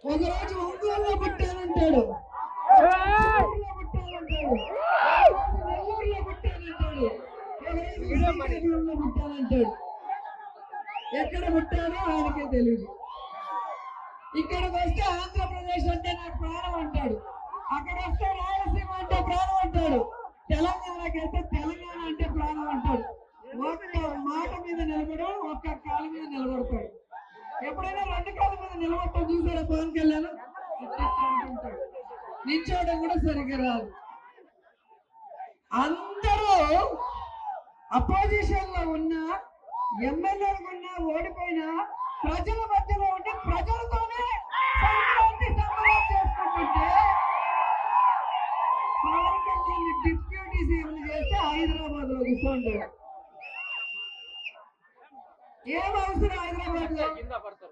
ఒకరోజు ఒంగోలులో పుట్టానంటాడు, నెల్లూరులో పుట్టానంటాడు, శ్రీకాకుళంలో పుట్టానంటాడు. ఎక్కడ పుట్టానో ఆయనకే తెలియదు. ఇక్కడికి వస్తే ఆంధ్రప్రదేశ్ అంటే నాకు ప్రాణం అంటాడు, అక్కడ వస్తే రాయలసీమ అంటే ప్రాణం అంటాడు, తెలంగాణకి వెళ్తే తెలంగాణ అంటే ప్రాణం అంటాడు. ఒక్క మాట మీద నిలబడడం, ఒక్క కాలు మీద నిలబడతాడు. ఎప్పుడైనా రెండు కాళ్ళ మీద నిలబడతాం చూసారా పవన్ కళ్యాణ్? నిల్చోవడం కూడా సరిగ్గా రాదు. అందరూ అపోజిషన్ లో ఉన్న ఎమ్మెల్యేలు ఉన్నా ఓడిపోయినా ప్రజల మధ్యలో ఉండి ప్రజలతోనే సంక్రాంతి సంబరాలు చేసుకుంటుంటే పవన్ కళ్యాణ్ డిప్యూటీ సీఎం చేస్తే హైదరాబాద్ లో కూర్చోండి. ఏం అవసరం హైదరాబాద్ లో?